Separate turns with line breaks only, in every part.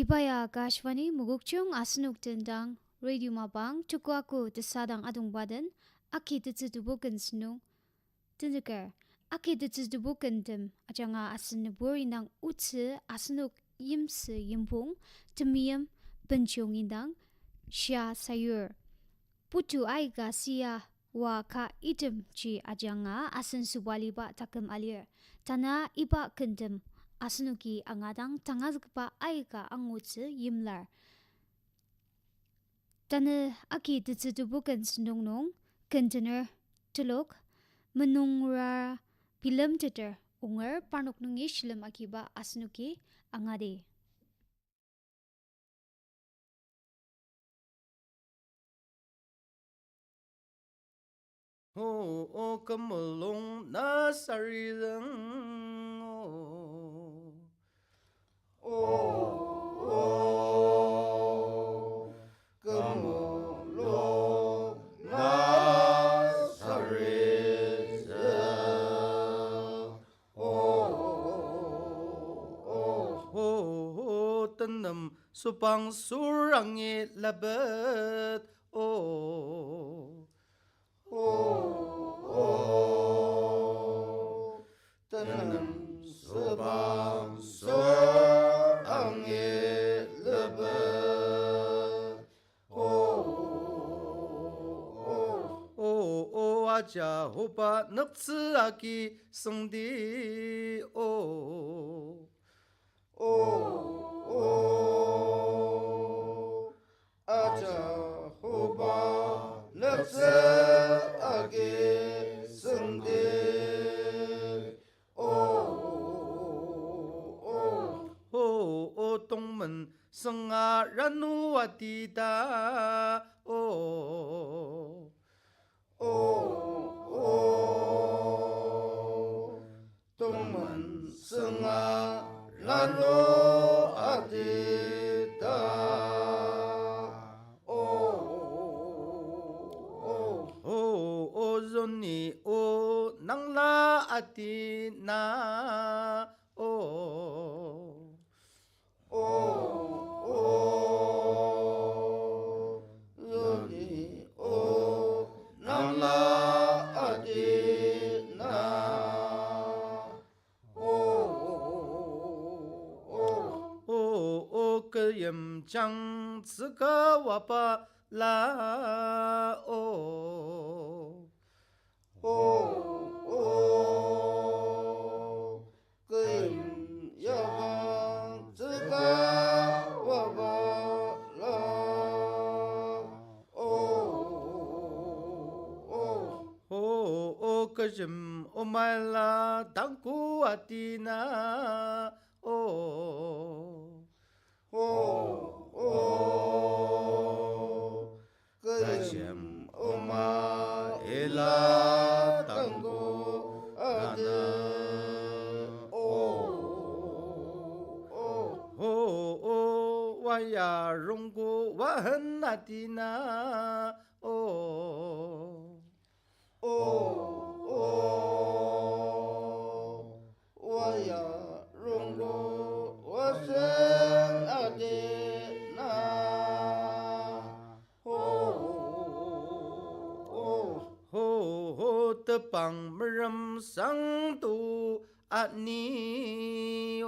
Ibaya Kashwani Mugukchung Asnuk Tendang Radio Mabang Tukwaku Tesadang Adung Baden Aki Tetsubukan Snung Tendekar Aki Tetsubukan Dem Ajanga Asenebur Indang Utse Asnuk Yimse Yimpung Temiem Benchung Indang Sha Sayur Putu Aiga Sia Wa Ka Idem Chi Ajanga Asen Subaliba Takem Alir Tana Iba Kendem Asnuki angadang tangazgpa aika angutse yimlar. Tane aki tetsutubukan sendongnong container tulok menungra pilam teter unger panok nungi shilam akiba asnuki angade.
Oh, kemelong nasarirang kemelong nasarirang tenam supang surangi labet tenam subang surangi lebet aja hopa neptse aki sengdi aja hopa neptse aki sengdi 동문 성아라누 와디다 동문 성아라누 와디다 오존니 오 낭라 아디나 염장 츠가 와바 라 그 염장 츠가 와바 라 그좀 오말라 당구 아디나 그jem oma ela tango ana waya rongo wahanadina waya rongo wahanadina tepang meram sang tu ani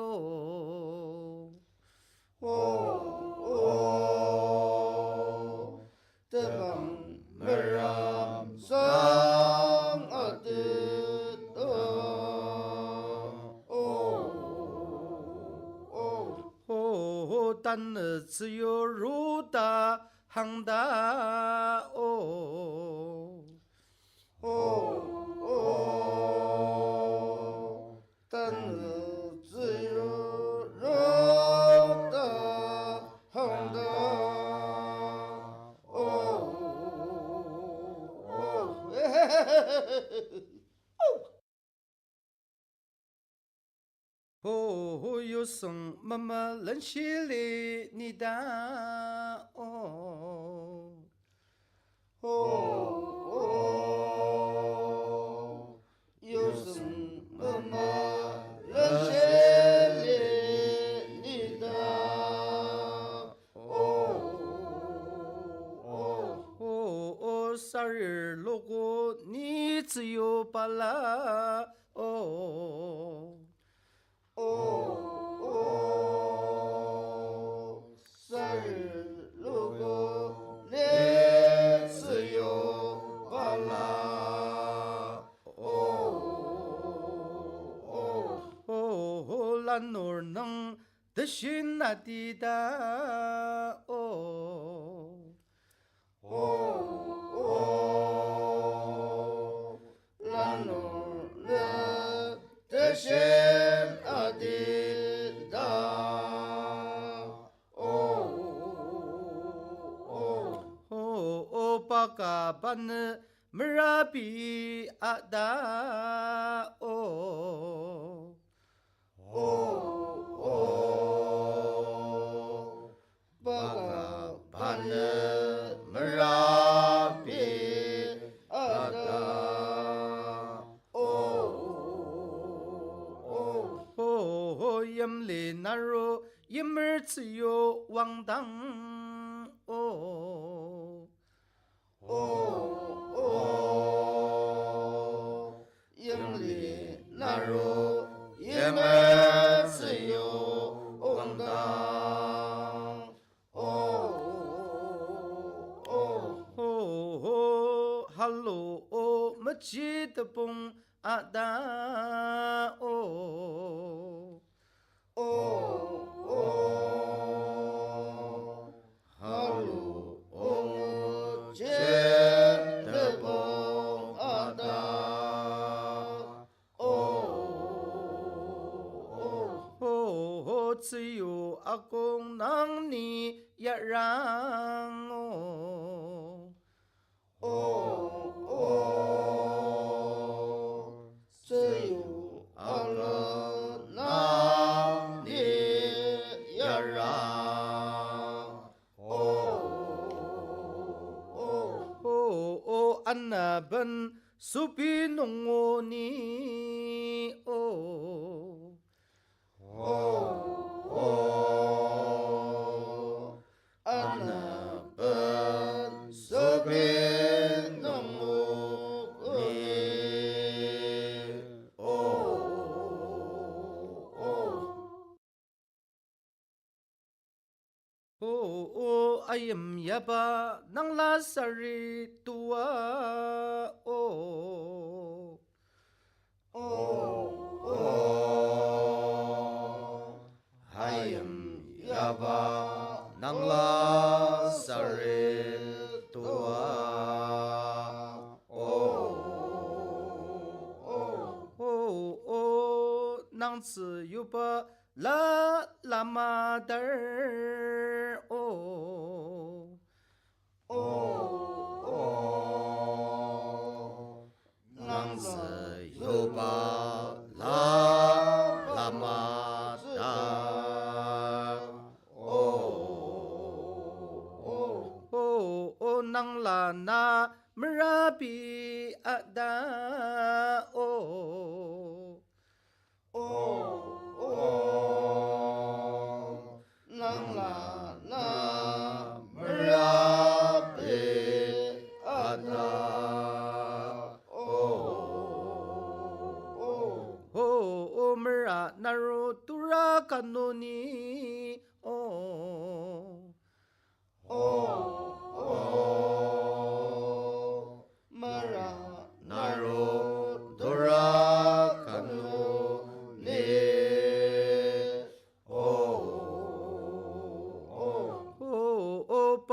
tepang meram sang ati tan tsiyo ruda hangda但自由热的红的有声妈妈冷气里你的有声妈妈冷气里你的兰诺能的心那滴答哦兰诺能的心那滴答Baka ban merapi ada Baka ban merapi ada Yam le naro yammer tsiyo wang dang yang li naro yemer seyo wangdang hallo machi tepung ada只有阿公让你一让只有阿公让你一让安那本苏比弄你ayam yaba nang lasari tua ayam yaba nang lasari tua nang zi yuba la lama der nang zi yuba la lama der nang la na merapi ada nang la na merapi ada mera naro tura kanoni mera naro tura kanoni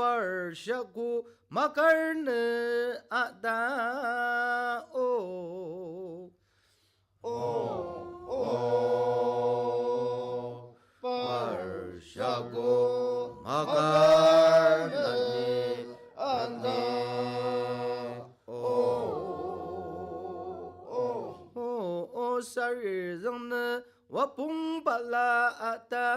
Parshaku makarne ada Parshaku makarne ada Sari zangna wapung pala ada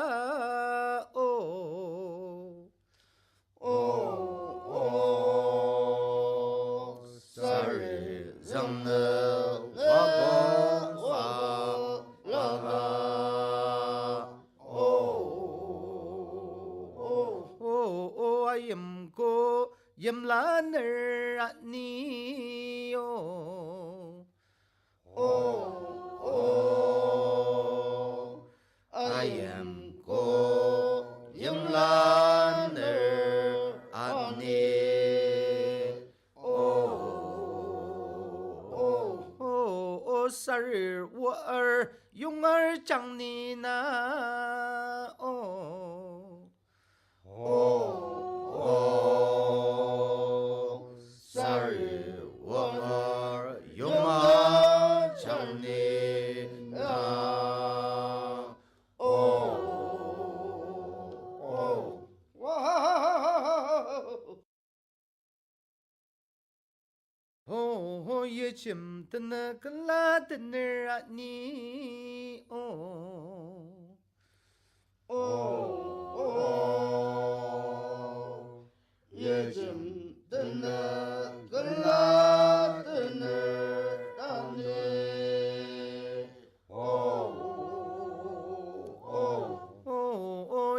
Sari zangna wapung pala ayam ko yam laner ni ayam ko yam laner ani sarir war 用儿长你那哦
三日我儿用儿长你那
哦，也请的那个拉的那儿啊你哦
也真的那个拉的那让你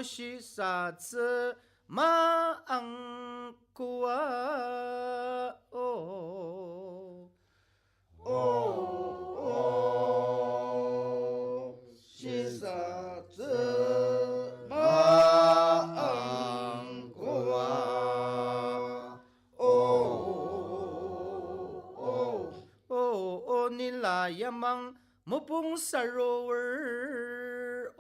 是啥子嘛昂古啊
是啥子嘛昂古啊
你拉呀忙莫蹦萨罗儿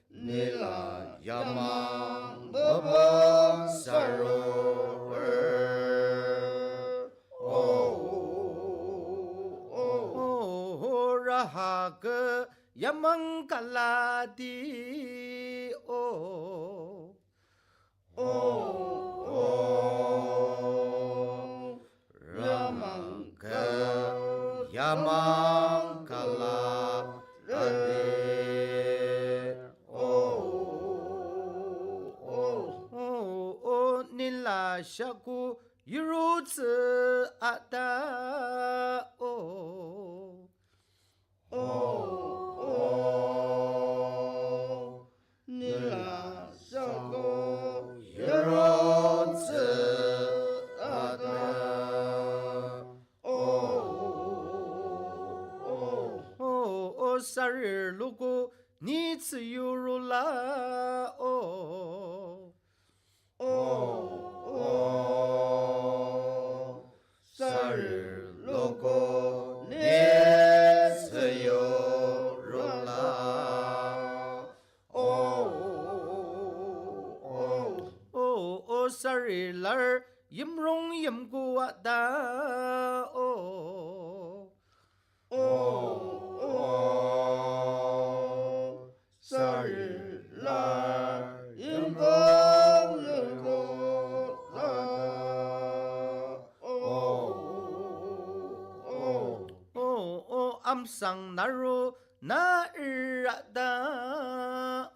你啦呀忙么么萨罗儿
ra ha个呀忙嘎拉的
呀忙个呀忙嘎啦
你拉下古又如此啊哒
你啦小狗也如此啊的
三日如果你自由如啦
三日如果你自由如啦
三日来儿音容音古啊哒
三日来人工人工啦
암상 나로 나를 아다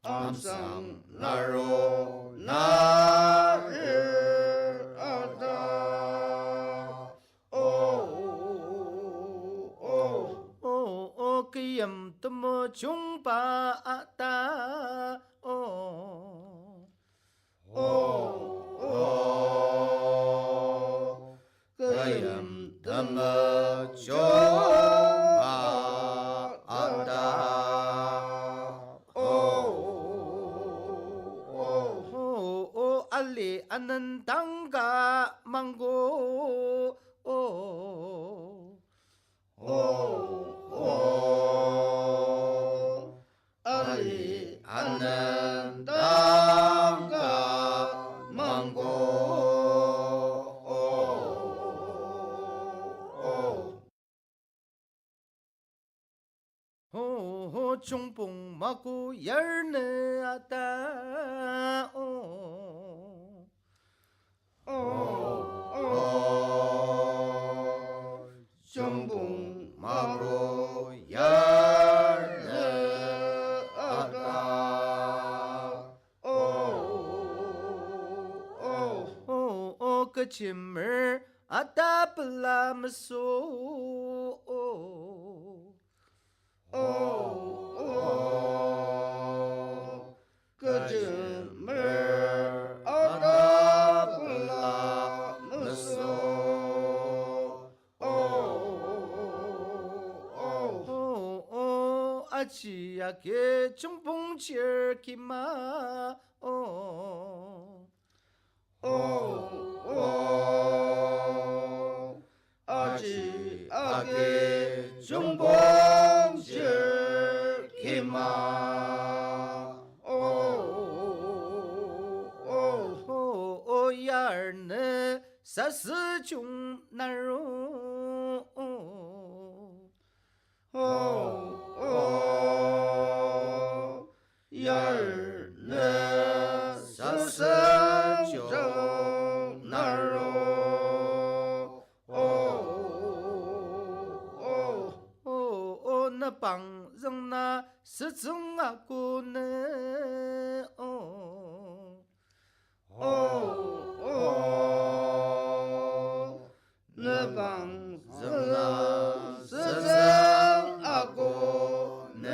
항상 나로 나를 아다
그염 또뭐 중바다
그염 담아 좋아한다
알리 않는 당가 망고
알리 않는 땅가 망고
중봉 마고 열내다
정봉 마로 열려다
그 짐을 아따 불라면서
그 짐을 아다 불라면서
아치야게 중봉지르기마 儿呢啥事穷难容。
呀儿呢啥事就难容。
那帮人那是真啊个呢。
那帮人那是真啊个呢。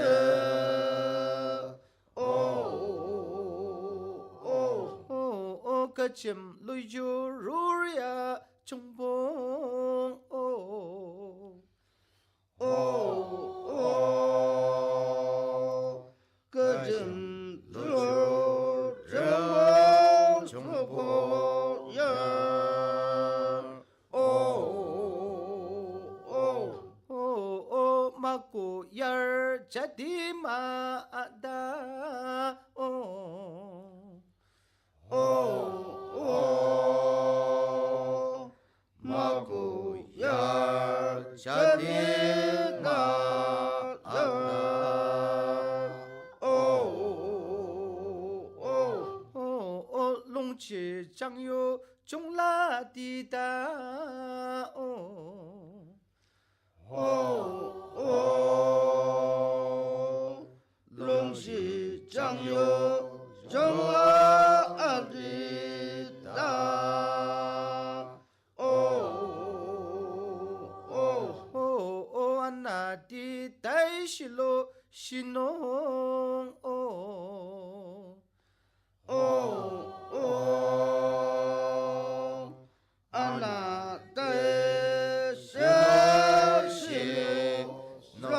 个金雷就如呀冲锋。
个真就人冲锋呀。
马古眼儿家的马达。
马古眼儿家的马达。
龙旗将有中拉的大。
龙旗将有中拉的大。
那的带西罗西农。
安那的小西农。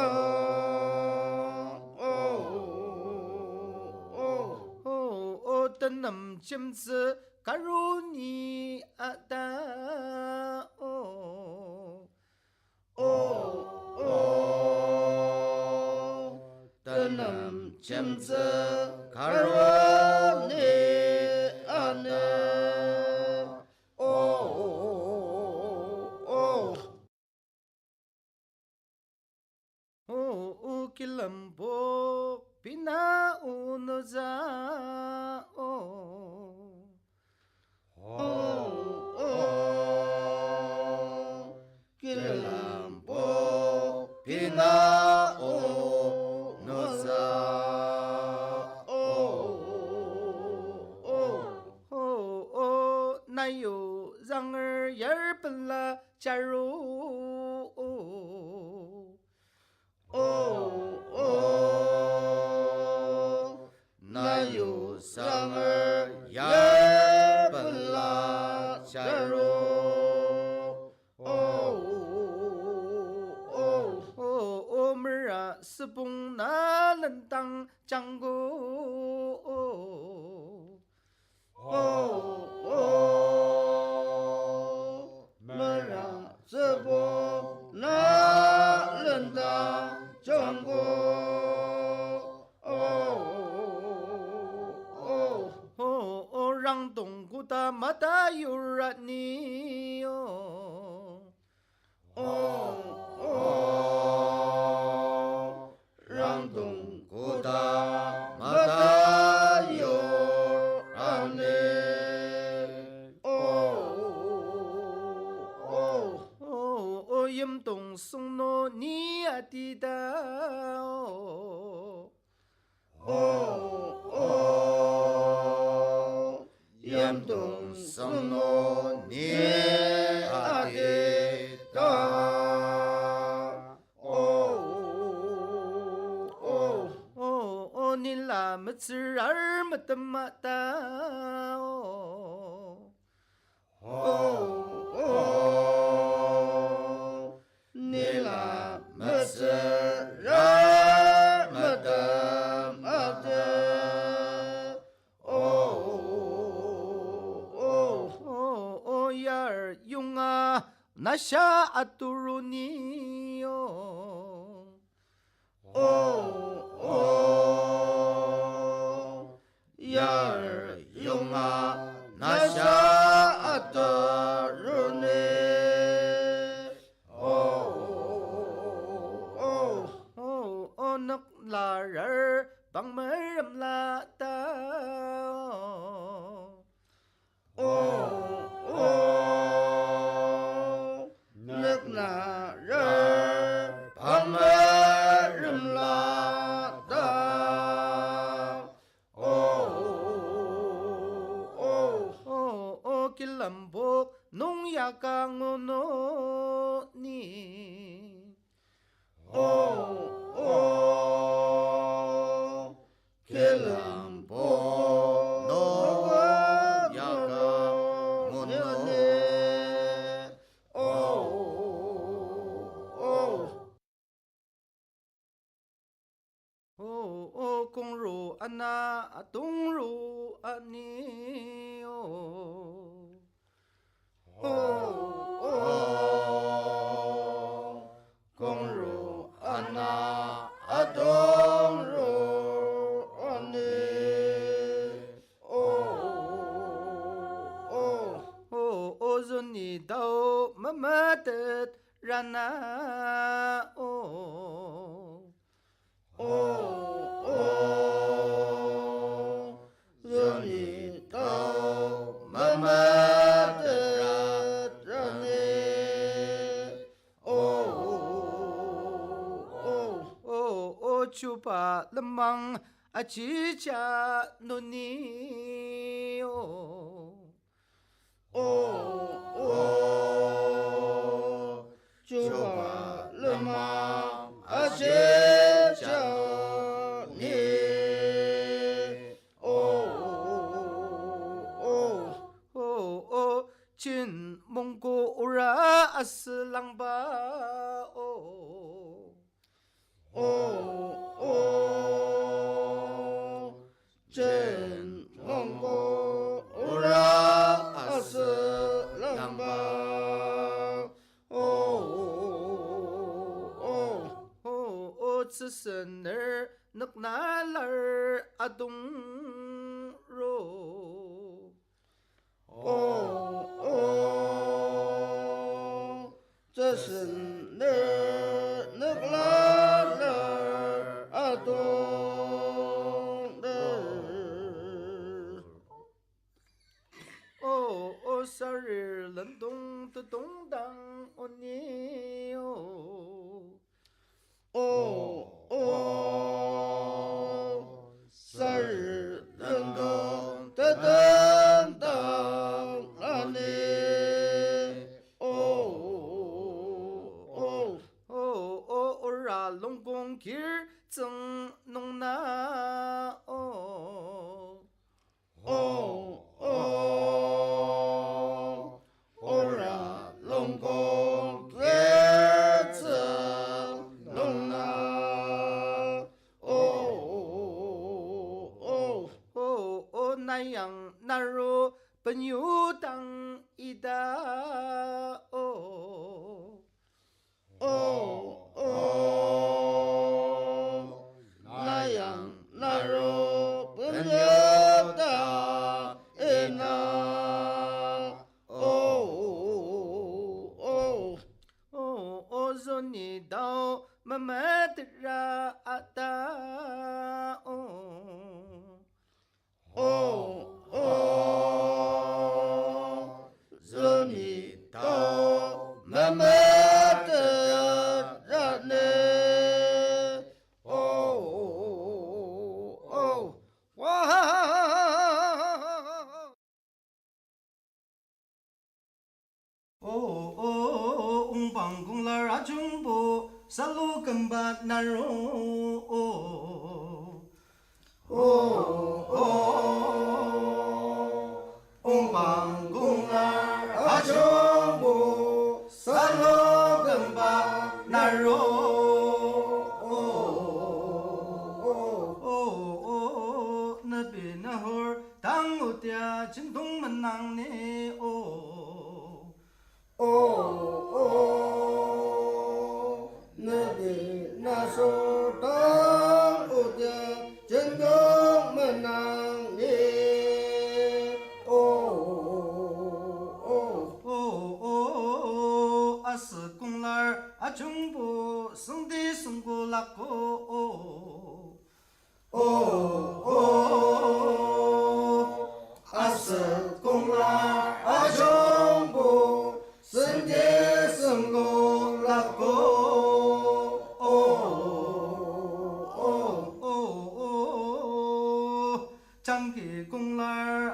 的能金子假如你啊达。
的能金子假如你啊呢。
Kilambo pina unoza.
Kilambo pina unoza.
哪有让儿眼儿本了加入。
哪有让儿眼儿本拉加入。
妹儿啊，是蹦哪能当将军？
妹儿啊，是不哪能当将军？
让东姑的马达有啊你哟。
让东姑的马达有啊你。
严东送诺你啊的哒。
严东送诺你啊的哒。
你拉么子儿么的么哒。
你拉么子儿么的么的。
眼儿用啊那下啊都如你哟。
眼儿用啊那下
帮门人拉达。
nước là rơi bằng mơ rừng là ta
kilambok nung yakang no ni
kia làm bố nó ya ca một
nó kong ru ana tung ru ani
con ru ana adong ru ani
zoni dao mamatet rana
rồi tao mama ra nè
chupa lemang achi cha noni
chúa lâm a chế cho nè
chin mongko ora aslang ba
trên mong cô ura asa lamba
tsu sener nak nalar adung ro
这是nước lá ở
sarir lan dong tu dong dang oni
生日能够得等到那里
ra long gong kir zeng nong na
ra long gong kia zeng nong na
nayang naro penyu tang ida
nayang naro penyata ena
zoni dao mamadra ata
zoni tao mama ra nè
ung bang gung la ra chung bo salu kamba naro
ông bằng cung la cho bố sa lô gần ba na rô
na be na hor tang o tia chin dong man nang ne
nơi đi na số tao ô tia chân đông mà nàng đi
as kung lar a chung bo sung di sung go la ko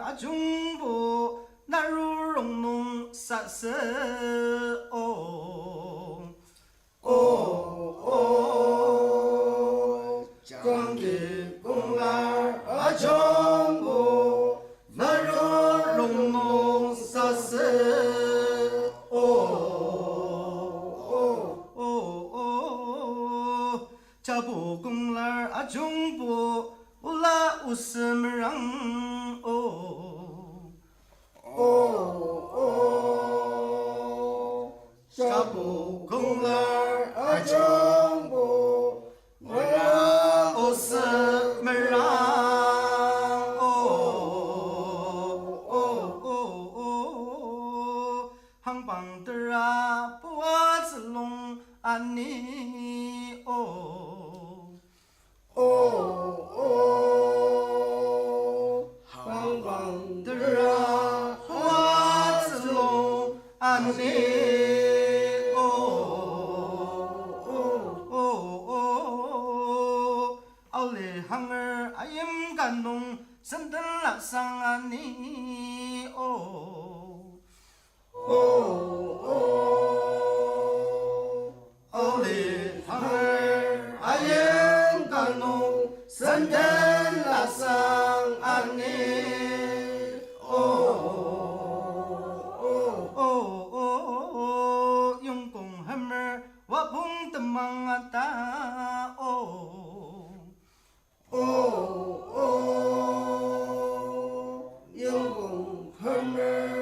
啊中部那如容农杀死哦
哦，张给公儿啊中部那如
容农杀死加布公儿啊中部乌拉乌斯么让
下不公儿啊中部我让
乌斯么让杭邦的啊不啊子龙啊你
杭邦
的
的
啊不啊子龙啊你奥嘞杭儿啊임간농神灯拉上啊你奥嘞杭儿啊임간농神灯拉上啊你用功还没我碰的忙啊大
영공 헐물